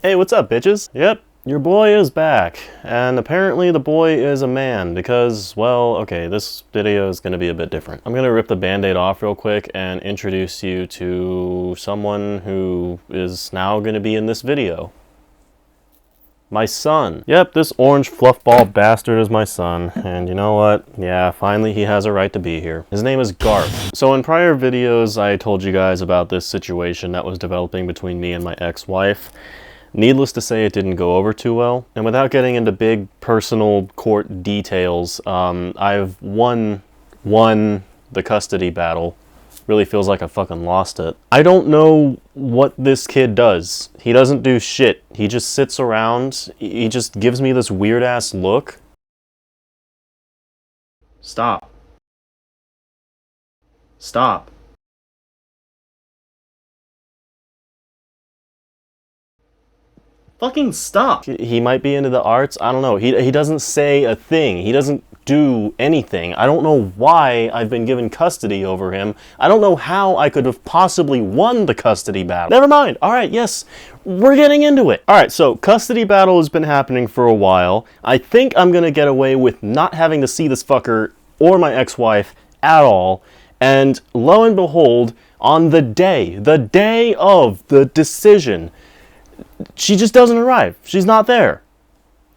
Hey, what's up, bitches? Yep, your boy is back. And apparently the boy is a man because, well, okay, this video is gonna be a bit different. I'm gonna rip the band-aid off real quick and introduce you to someone who is now gonna be in this video. My son. Yep, this orange fluffball bastard is my son. And you know what? Yeah, finally he has a right to be here. His name is Garth. So in prior videos, I told you guys about this situation that was developing between me and my ex-wife. Needless to say, it didn't go over too well. And without getting into big personal court details, I've won the custody battle. Really feels like I fucking lost it. I don't know what this kid does. He doesn't do shit. He just sits around. He just gives me this weird ass look. Stop. Stop. Fucking stop. He might be into the arts. I don't know. He doesn't say a thing. He doesn't do anything. I don't know why I've been given custody over him. I don't know how I could have possibly won the custody battle. Never mind. All right, yes, we're getting into it. All right, so custody battle has been happening for a while. I think I'm gonna get away with not having to see this fucker or my ex-wife at all. And lo and behold, on the day of the decision, she just doesn't arrive. She's not there.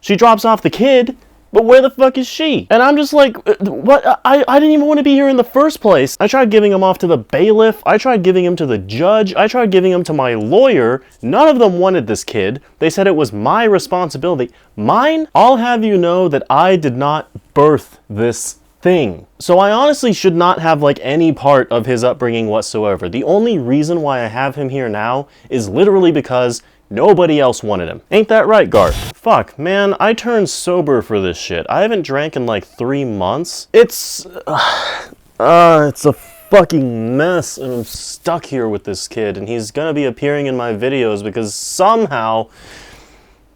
She drops off the kid, but where the fuck is she? And I'm just like, what? I didn't even want to be here in the first place. I tried giving him off to the bailiff. I tried giving him to the judge. I tried giving him to my lawyer. None of them wanted this kid. They said it was my responsibility. Mine? I'll have you know that I did not birth this thing. So I honestly should not have like any part of his upbringing whatsoever. The only reason why I have him here now is literally because nobody else wanted him. Ain't that right, Garth? Fuck, man, I turned sober for this shit. I haven't drank in like 3 months. It's a fucking mess, and I'm stuck here with this kid, and he's gonna be appearing in my videos because somehow,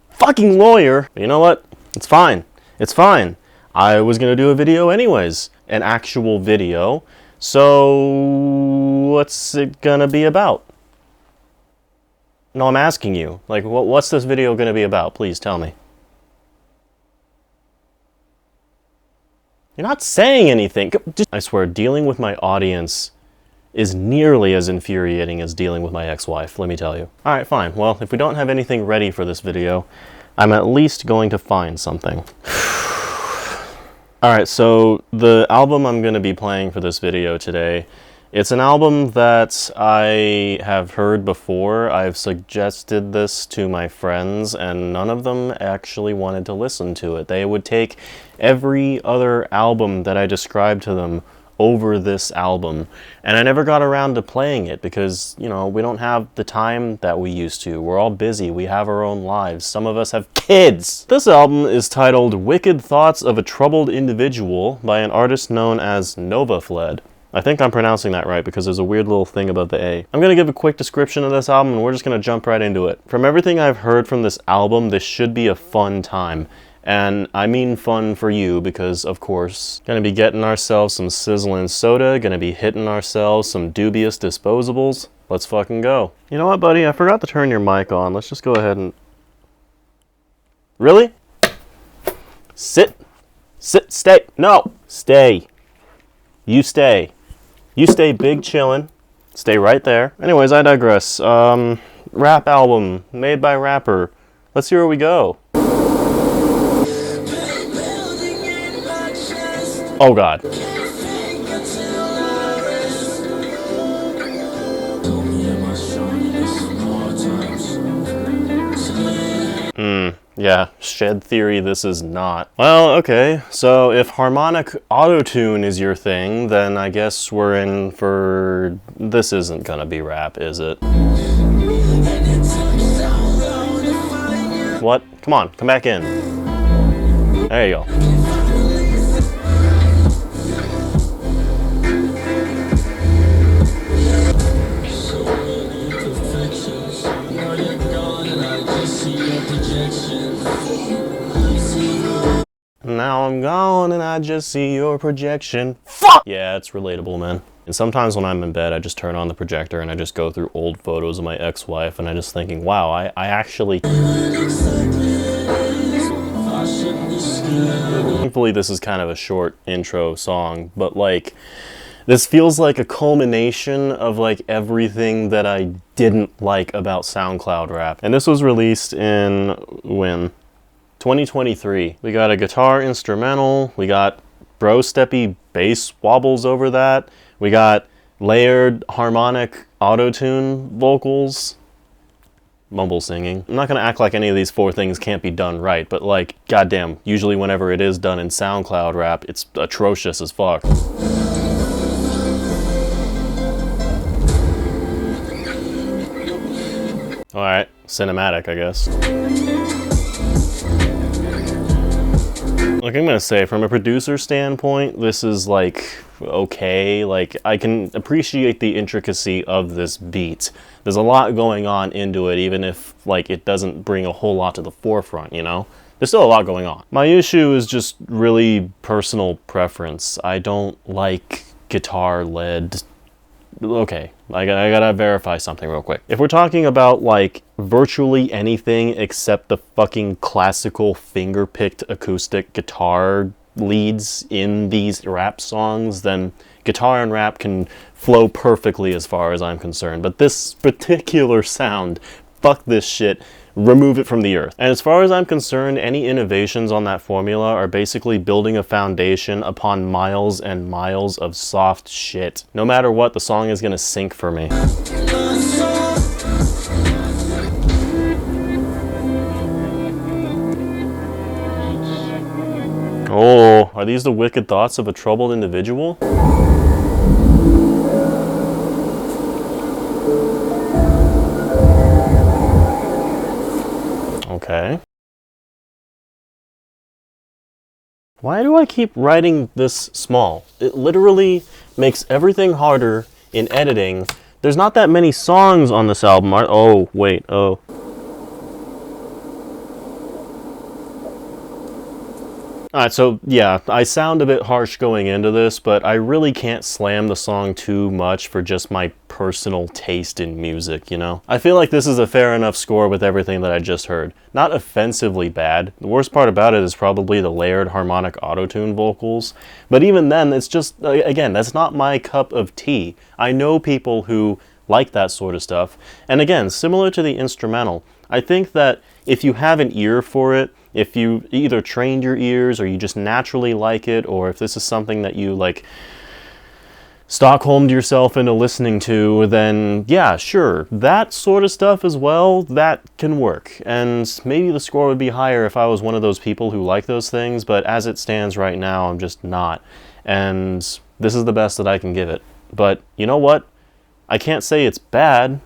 fucking lawyer. You know what? It's fine. It's fine. I was gonna do a video anyways, an actual video. So what's it gonna be about? No, I'm asking you. Like, what's this video gonna be about? Please tell me. You're not saying anything. I swear, dealing with my audience is nearly as infuriating as dealing with my ex-wife, let me tell you. Alright, fine. Well, if we don't have anything ready for this video, I'm at least going to find something. Alright, so the album I'm gonna be playing for this video today, it's an album that I have heard before. I've suggested this to my friends, and none of them actually wanted to listen to it. They would take every other album that I described to them over this album, and I never got around to playing it because, you know, we don't have the time that we used to. We're all busy. We have our own lives. Some of us have kids. This album is titled Wicked Thoughts of a Troubled Individual by an artist known as Nova Fled. I think I'm pronouncing that right because there's a weird little thing about the A. I'm going to give a quick description of this album and we're just going to jump right into it. From everything I've heard from this album, this should be a fun time. And I mean fun for you because, of course, going to be getting ourselves some sizzling soda, going to be hitting ourselves some dubious disposables. Let's fucking go. You know what, buddy? I forgot to turn your mic on. Let's just go ahead and... Really? Sit. Sit. Stay. No. Stay. You stay. You stay big chillin'. Stay right there. Anyways, I digress. Rap album made by rapper. Let's see where we go. Oh God. Yeah, shed theory this is not. Well, okay, so if harmonic autotune is your thing, then I guess we're in for... This isn't gonna be rap, is it? What? Come on, come back in. There you go. Now I'm gone and I just see your projection. Fuck! Yeah, it's relatable, man. And sometimes when I'm in bed, I just turn on the projector and I just go through old photos of my ex-wife and I just thinking, wow, I actually... Thankfully, this is kind of a short intro song, but like, this feels like a culmination of like everything that I didn't like about SoundCloud rap. And this was released in, when? 2023. We got a guitar instrumental, we got bro-steppy bass wobbles over that, we got layered harmonic auto-tune vocals, mumble singing. I'm not gonna act like any of these four things can't be done right, but like, goddamn, usually whenever it is done in SoundCloud rap, it's atrocious as fuck. Alright, cinematic, I guess. Like I'm gonna say, from a producer standpoint, this is like, okay, like I can appreciate the intricacy of this beat. There's a lot going on into it, even if like it doesn't bring a whole lot to the forefront, you know? There's still a lot going on. My issue is just really personal preference. I don't like guitar-led... Okay, I gotta verify something real quick. If we're talking about like virtually anything except the fucking classical finger-picked acoustic guitar leads in these rap songs, then guitar and rap can flow perfectly as far as I'm concerned. But this particular sound, fuck this shit. Remove it from the earth. And as far as I'm concerned, any innovations on that formula are basically building a foundation upon miles and miles of soft shit. No matter what, the song is gonna sink for me. Oh, are these the wicked thoughts of a troubled individual? Okay. Why do I keep writing this small? It literally makes everything harder in editing. There's not that many songs on this album. Oh, wait, oh. Alright, so yeah, I sound a bit harsh going into this, but I really can't slam the song too much for just my personal taste in music, you know? I feel like this is a fair enough score with everything that I just heard. Not offensively bad. The worst part about it is probably the layered harmonic auto-tune vocals. But even then, it's just, again, that's not my cup of tea. I know people who like that sort of stuff. And again, similar to the instrumental, I think that if you have an ear for it, if you either trained your ears or you just naturally like it, or if this is something that you like Stockholmed yourself into listening to, then yeah, sure, that sort of stuff as well, that can work. And maybe the score would be higher if I was one of those people who like those things, but as it stands right now, I'm just not. And this is the best that I can give it. But you know what? I can't say it's bad,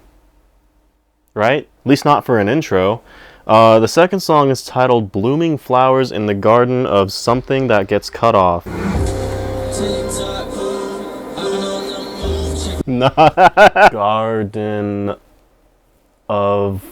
right? At least not for an intro. The second song is titled Blooming Flowers in the Garden of Something That Gets Cut Off. Garden of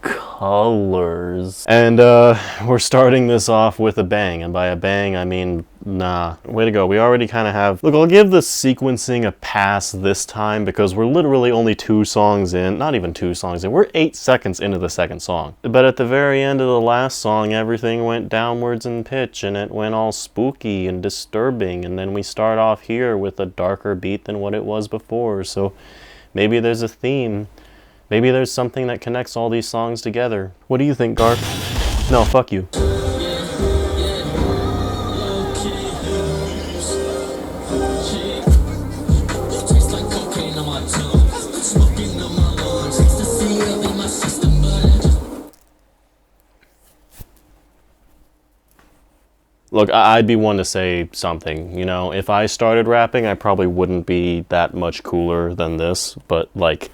Colors. And we're starting this off with a bang, and by a bang I mean nah. Way to go. We already kind of have... Look, I'll give the sequencing a pass this time because we're literally only 2 songs in. Not even 2 songs in. We're 8 seconds into the second song. But at the very end of the last song, everything went downwards in pitch and it went all spooky and disturbing. And then we start off here with a darker beat than what it was before. So maybe there's a theme. Maybe there's something that connects all these songs together. What do you think, Garth? No, fuck you. Look, I'd be one to say something, you know? If I started rapping, I probably wouldn't be that much cooler than this, but like...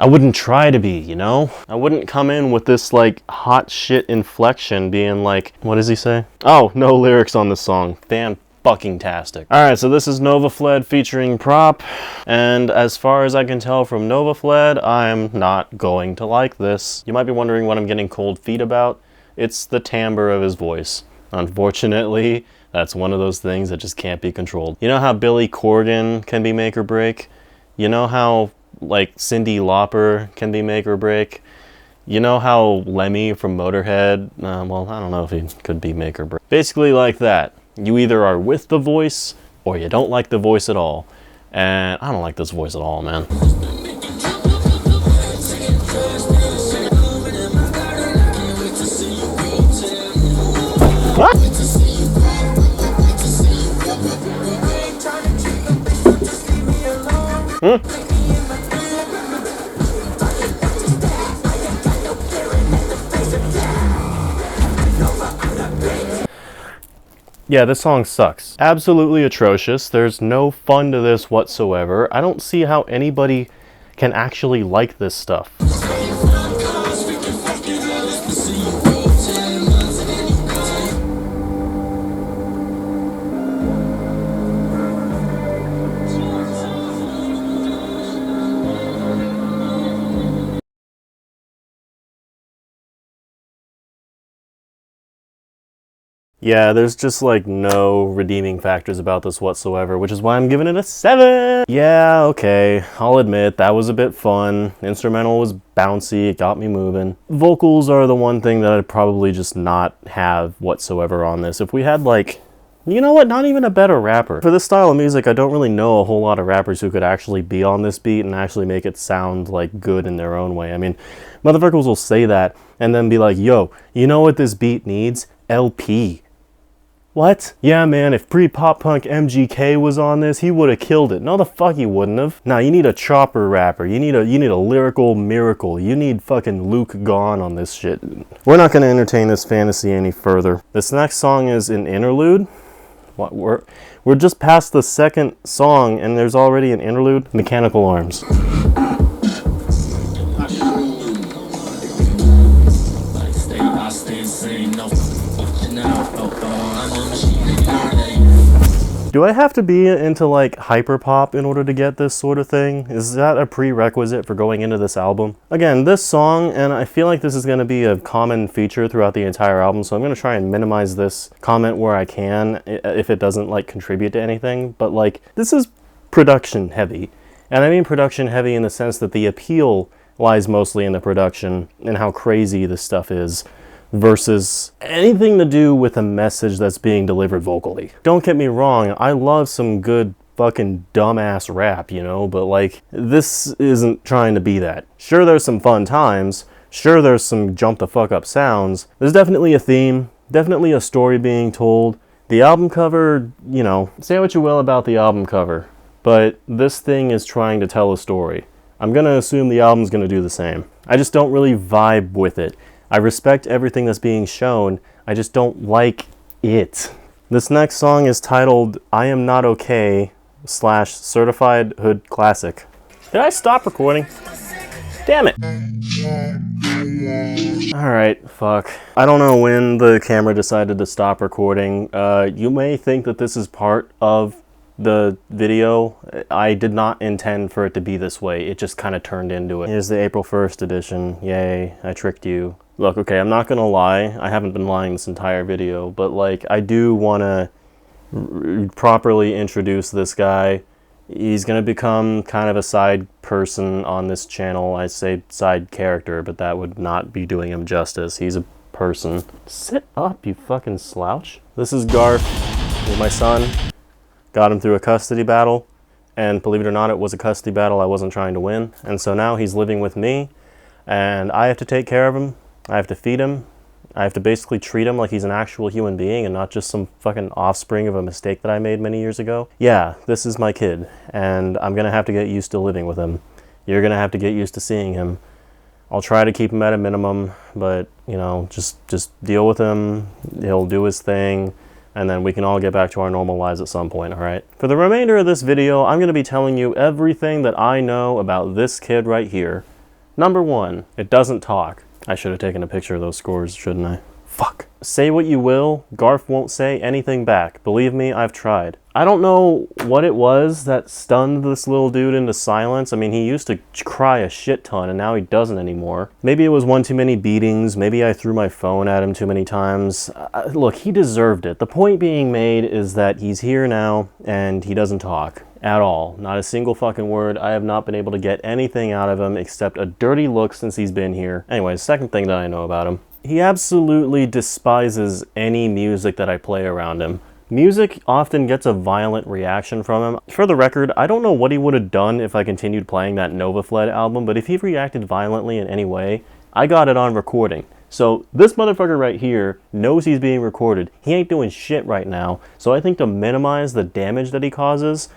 I wouldn't try to be, you know? I wouldn't come in with this, like, hot shit inflection being like, what does he say? Oh, no lyrics on this song. Fan-fucking-tastic. Alright, so this is Nova Fled featuring Prop, and as far as I can tell from Nova Fled, I'm not going to like this. You might be wondering what I'm getting cold feet about. It's the timbre of his voice. Unfortunately, That's one of those things that just can't be controlled. You know how Billy Corgan can be make or break? You know how, like, Cyndi Lauper can be make or break? You know how Lemmy from Motorhead, well, I don't know if he could be make or break. Basically like that. You either are with the voice, or you don't like the voice at all. And I don't like this voice at all, man. What? Yeah, this song sucks. Absolutely atrocious. There's no fun to this whatsoever. I don't see how anybody can actually like this stuff. Yeah, there's just like no redeeming factors about this whatsoever, which is why I'm giving it a 7! Yeah, okay, I'll admit that was a bit fun. Instrumental was bouncy, it got me moving. Vocals are the one thing that I'd probably just not have whatsoever on this. If we had like, you know what, not even a better rapper. For this style of music, I don't really know a whole lot of rappers who could actually be on this beat and actually make it sound like good in their own way. I mean, motherfuckers will say that and then be like, yo, you know what this beat needs? LP. What? Yeah, man, if pre-pop punk MGK was on this, he would have killed it. No, the fuck he wouldn't have. Nah, you need a chopper rapper. You need a lyrical miracle. You need fucking Luke Gone on this shit. We're not gonna entertain this fantasy any further. This next song is an interlude. What? We're just past the second song and there's already an interlude. Mechanical Arms. Do I have to be into like hyperpop in order to get this sort of thing? Is that a prerequisite for going into this album? Again, this song, and I feel like this is going to be a common feature throughout the entire album, so I'm going to try and minimize this comment where I can if it doesn't like contribute to anything, but like this is production heavy. And I mean production heavy in the sense that the appeal lies mostly in the production and how crazy this stuff is, versus anything to do with a message that's being delivered vocally. Don't get me wrong, I love some good fucking dumbass rap, you know, but like, this isn't trying to be that. Sure, there's some fun times, sure there's some jump the fuck up sounds, there's definitely a theme, definitely a story being told. The album cover, you know, say what you will about the album cover, but this thing is trying to tell a story. I'm gonna assume the album's gonna do the same. I just don't really vibe with it. I respect everything that's being shown, I just don't like it. This next song is titled I Am Not Okay / Certified Hood Classic. Did I stop recording? Damn it. Alright, fuck. I don't know when the camera decided to stop recording. You may think that this is part of the video. I did not intend for it to be this way. It just kind of turned into it. Here's the April 1st edition. Yay, I tricked you. Look, okay, I'm not gonna lie. I haven't been lying this entire video, but like, I do want to properly introduce this guy. He's gonna become kind of a side person on this channel. I say side character, but that would not be doing him justice. He's a person. Sit up, you fucking slouch. This is Garf. He's my son. Got him through a custody battle, and believe it or not, it was a custody battle I wasn't trying to win. And so now he's living with me, and I have to take care of him. I have to feed him. I have to basically treat him like he's an actual human being and not just some fucking offspring of a mistake that I made many years ago. Yeah, this is my kid, and I'm gonna have to get used to living with him. You're gonna have to get used to seeing him. I'll try to keep him at a minimum, but, you know, just deal with him. He'll do his thing, and then we can all get back to our normal lives at some point, all right? For the remainder of this video, I'm gonna be telling you everything that I know about this kid right here. Number 1, it doesn't talk. I should have taken a picture of those scores, shouldn't I? Fuck. Say what you will, Garf won't say anything back. Believe me, I've tried. I don't know what it was that stunned this little dude into silence. I mean, he used to cry a shit ton, and now he doesn't anymore. Maybe it was one too many beatings. Maybe I threw my phone at him too many times. Look, he deserved it. The point being made is that he's here now, and he doesn't talk at all. Not a single fucking word. I have not been able to get anything out of him except a dirty look since he's been here. Anyways, second thing that I know about him. He absolutely despises any music that I play around him. Music often gets a violent reaction from him. For the record, I don't know what he would have done if I continued playing that Nova Fled album, but if he reacted violently in any way, I got it on recording. So this motherfucker right here knows he's being recorded. He ain't doing shit right now. So I think to minimize the damage that he causes,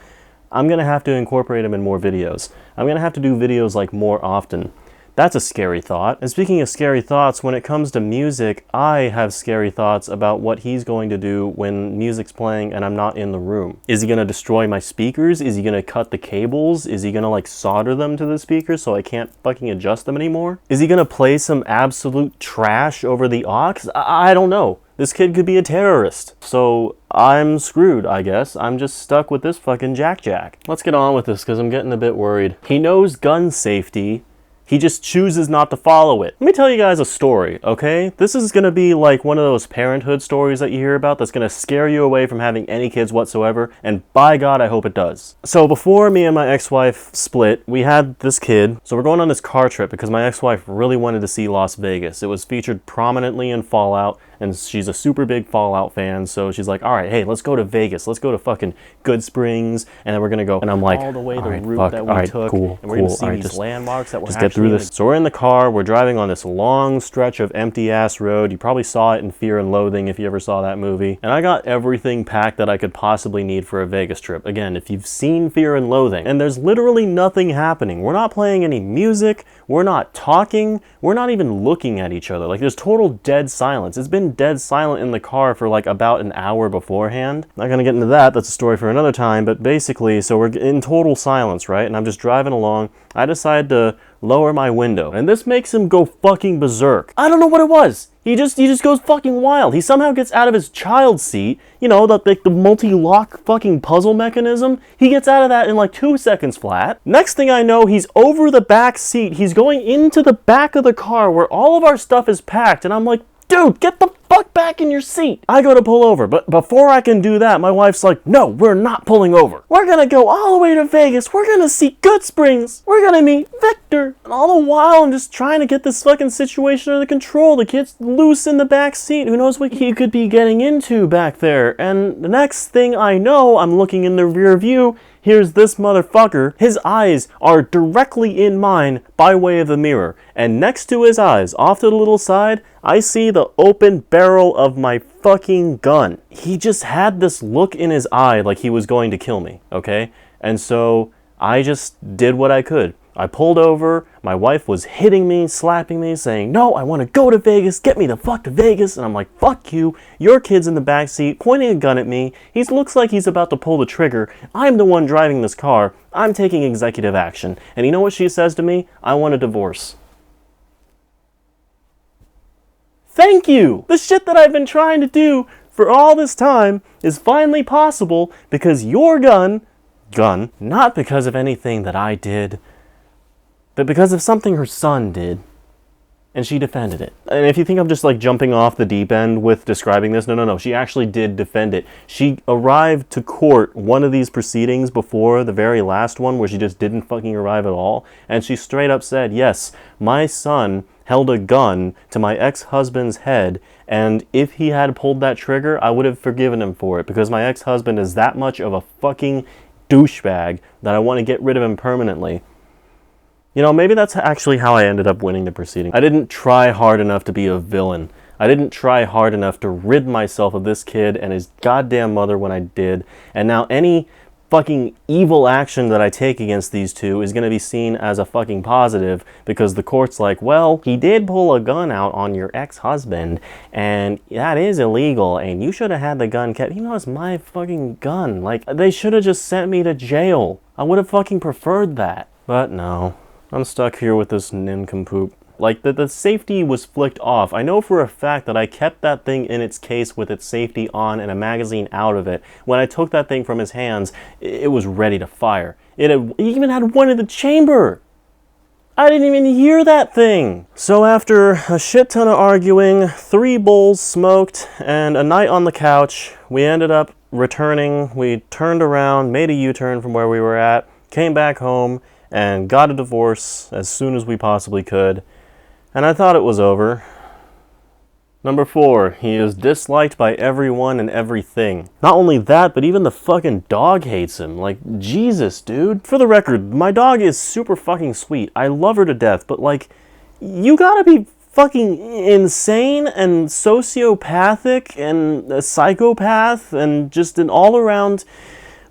I'm gonna have to incorporate him in more videos. I'm gonna have to do videos like more often. That's a scary thought. And speaking of scary thoughts, when it comes to music, I have scary thoughts about what he's going to do when music's playing and I'm not in the room. Is he gonna destroy my speakers? Is he gonna cut the cables? Is he gonna like solder them to the speakers so I can't fucking adjust them anymore? Is he gonna play some absolute trash over the aux? I don't know. This kid could be a terrorist. So I'm screwed, I guess. I'm just stuck with this fucking Jack. Let's get on with this because I'm getting a bit worried. He knows gun safety. He just chooses not to follow it. Let me tell you guys a story, okay? This is gonna be like one of those parenthood stories that you hear about that's gonna scare you away from having any kids whatsoever, and by God, I hope it does. So before me and my ex-wife split, we had this kid. So we're going on this car trip because my ex-wife really wanted to see Las Vegas. It was featured prominently in Fallout, and she's a super big Fallout fan, so she's like, all right, hey, let's go to Vegas. Let's go to fucking Good Springs, and then we're gonna go. And I'm like, all the way the route that we took, and we're gonna see these landmarks that we're actually through this. So we're in the car, we're driving on this long stretch of empty ass road. You probably saw it in Fear and Loathing if you ever saw that movie. And I got everything packed that I could possibly need for a Vegas trip. Again, if you've seen Fear and Loathing, and there's literally nothing happening. We're not playing any music, we're not talking, we're not even looking at each other. Like there's total dead silence. It's been dead silent in the car for like about an hour beforehand. Not gonna get into that, that's a story for another time, but basically, so we're in total silence, right? And I'm just driving along. I decide to lower my window, and this makes him go fucking berserk. I don't know what it was. He just goes fucking wild. He somehow gets out of his child seat, you know, the multi-lock fucking puzzle mechanism. He gets out of that in like 2 seconds flat. Next thing I know, he's over the back seat. He's going into the back of the car where all of our stuff is packed, and I'm like, dude, get the fuck back in your seat. I go to pull over, but before I can do that, my wife's like, no, we're not pulling over. We're gonna go all the way to Vegas. We're gonna see Good Springs. We're gonna meet Victor. And all the while, I'm just trying to get this fucking situation under control. The kid's loose in the back seat. Who knows what he could be getting into back there? And the next thing I know, I'm looking in the rear view. Here's this motherfucker. His eyes are directly in mine by way of the mirror. And next to his eyes, off to the little side, I see the open barrel of my fucking gun. He just had this look in his eye like he was going to kill me, okay? And so I just did what I could. I pulled over, my wife was hitting me, slapping me, saying, no, I want to go to Vegas, get me the fuck to Vegas. And I'm like, fuck you, your kid's in the backseat, pointing a gun at me. He looks like he's about to pull the trigger. I'm the one driving this car. I'm taking executive action. And you know what she says to me? I want a divorce. Thank you! The shit that I've been trying to do for all this time is finally possible because your gun, not because of anything that I did, but because of something her son did, and she defended it. And if you think I'm just like jumping off the deep end with describing this, no, she actually did defend it. She arrived to court one of these proceedings before the very last one where she just didn't fucking arrive at all, and she straight up said, yes, my son held a gun to my ex-husband's head, and if he had pulled that trigger, I would have forgiven him for it, because my ex-husband is that much of a fucking douchebag that I want to get rid of him permanently. You know, maybe that's actually how I ended up winning the proceeding. I didn't try hard enough to be a villain. I didn't try hard enough to rid myself of this kid and his goddamn mother when I did, and now any fucking evil action that I take against these two is going to be seen as a fucking positive because the court's like, well, he did pull a gun out on your ex-husband and that is illegal and you should have had the gun kept. You know, it's my fucking gun. Like, they should have just sent me to jail. I would have fucking preferred that. But no, I'm stuck here with this nincompoop. Like, the safety was flicked off. I know for a fact that I kept that thing in its case with its safety on and a magazine out of it. When I took that thing from his hands, it was ready to fire. It even had one in the chamber. I didn't even hear that thing. So after a shit ton of arguing, 3 bowls smoked, and a night on the couch, we ended up returning. We turned around, made a U-turn from where we were at, came back home, and got a divorce as soon as we possibly could. And I thought it was over. Number 4, he is disliked by everyone and everything. Not only that, but even the fucking dog hates him. Like, Jesus, dude. For the record, my dog is super fucking sweet. I love her to death, but like, you gotta be fucking insane and sociopathic and a psychopath and just an all-around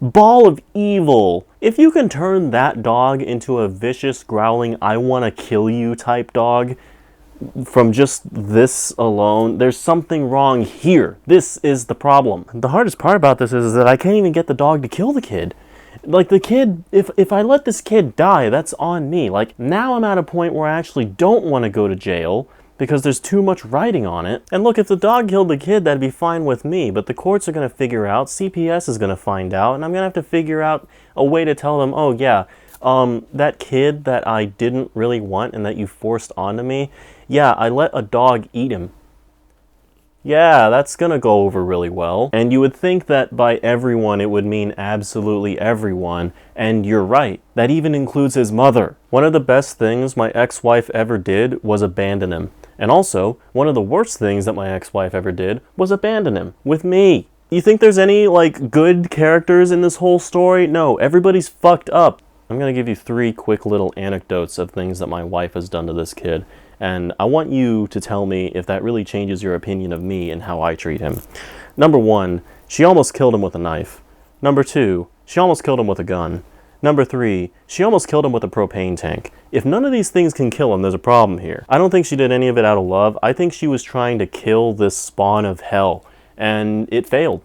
ball of evil. If you can turn that dog into a vicious, growling, I wanna kill you type dog, from just this alone, there's something wrong here. This is the problem. The hardest part about this is that I can't even get the dog to kill the kid. Like, the kid, if I let this kid die, that's on me. Like, now I'm at a point where I actually don't want to go to jail because there's too much writing on it. And look, if the dog killed the kid, that'd be fine with me, but the courts are going to figure out, CPS is going to find out, and I'm going to have to figure out a way to tell them, oh yeah, that kid that I didn't really want and that you forced onto me, yeah, I let a dog eat him. Yeah, that's gonna go over really well. And you would think that by everyone it would mean absolutely everyone, and you're right. That even includes his mother. One of the best things my ex-wife ever did was abandon him. And also, one of the worst things that my ex-wife ever did was abandon him with me. You think there's any, like, good characters in this whole story? No, everybody's fucked up. I'm gonna give you 3 quick little anecdotes of things that my wife has done to this kid. And I want you to tell me if that really changes your opinion of me and how I treat him. Number 1, she almost killed him with a knife. Number 2, she almost killed him with a gun. Number 3, she almost killed him with a propane tank. If none of these things can kill him, there's a problem here. I don't think she did any of it out of love. I think she was trying to kill this spawn of hell. And it failed.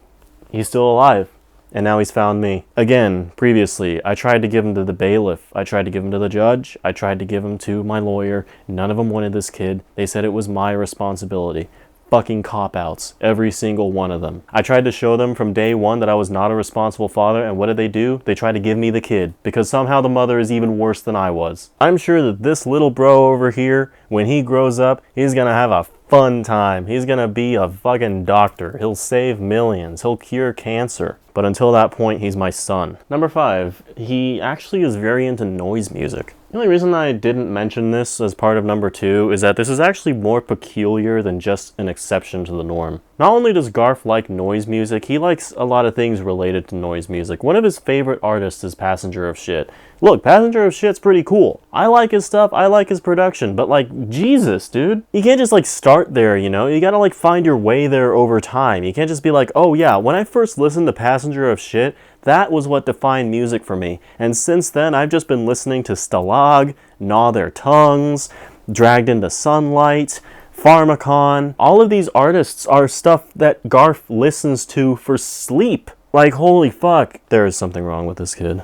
He's still alive. And now he's found me. Again, previously, I tried to give him to the bailiff. I tried to give him to the judge. I tried to give him to my lawyer. None of them wanted this kid. They said it was my responsibility. Fucking cop-outs. Every single one of them. I tried to show them from day one that I was not a responsible father, and what did they do? They tried to give me the kid, because somehow the mother is even worse than I was. I'm sure that this little bro over here, when he grows up, he's gonna have a fun time. He's gonna be a fucking doctor. He'll save millions. He'll cure cancer. But until that point, he's my son. Number 5, he actually is very into noise music. The only reason I didn't mention this as part of number 2 is that this is actually more peculiar than just an exception to the norm. Not only does Garf like noise music, he likes a lot of things related to noise music. One of his favorite artists is Passenger of Shit. Look, Passenger of Shit's pretty cool. I like his stuff, I like his production, but like, Jesus, dude. You can't just like start there, you know? You gotta like find your way there over time. You can't just be like, oh yeah, when I first listened to Passenger of Shit, that was what defined music for me. And since then, I've just been listening to Stalag, Gnaw Their Tongues, Dragged into Sunlight, Pharmacon. All of these artists are stuff that Garf listens to for sleep. Like, holy fuck. There is something wrong with this kid.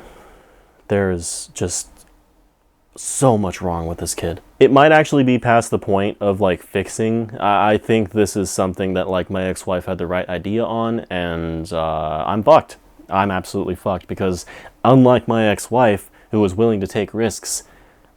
There is just so much wrong with this kid. It might actually be past the point of like fixing. I think this is something that like my ex-wife had the right idea on, and I'm fucked. I'm absolutely fucked because unlike my ex-wife, who was willing to take risks,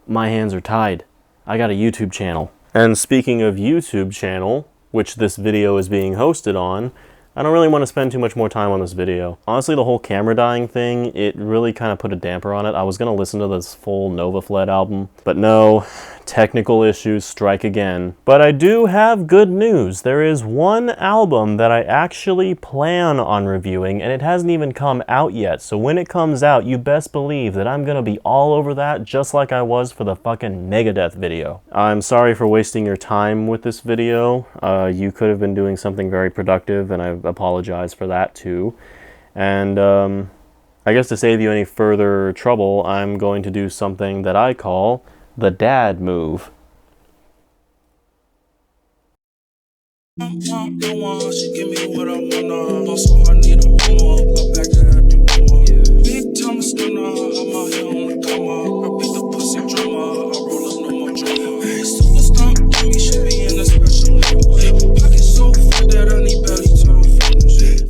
my hands are tied. I got a YouTube channel. And speaking of YouTube channel, which this video is being hosted on, I don't really want to spend too much more time on this video. Honestly, the whole camera dying thing, it really kind of put a damper on it. I was going to listen to this full Nova Fled album, but no, technical issues strike again. But I do have good news. There is one album that I actually plan on reviewing, and it hasn't even come out yet. So when it comes out, you best believe that I'm going to be all over that, just like I was for the fucking Megadeth video. I'm sorry for wasting your time with this video. You could have been doing something very productive, and I apologize for that too. And I guess to save you any further trouble, I'm going to do something that I call the dad move. She give me what I wanna. Also, I need a woman. Go back to that. Big time stunner. I'm out here on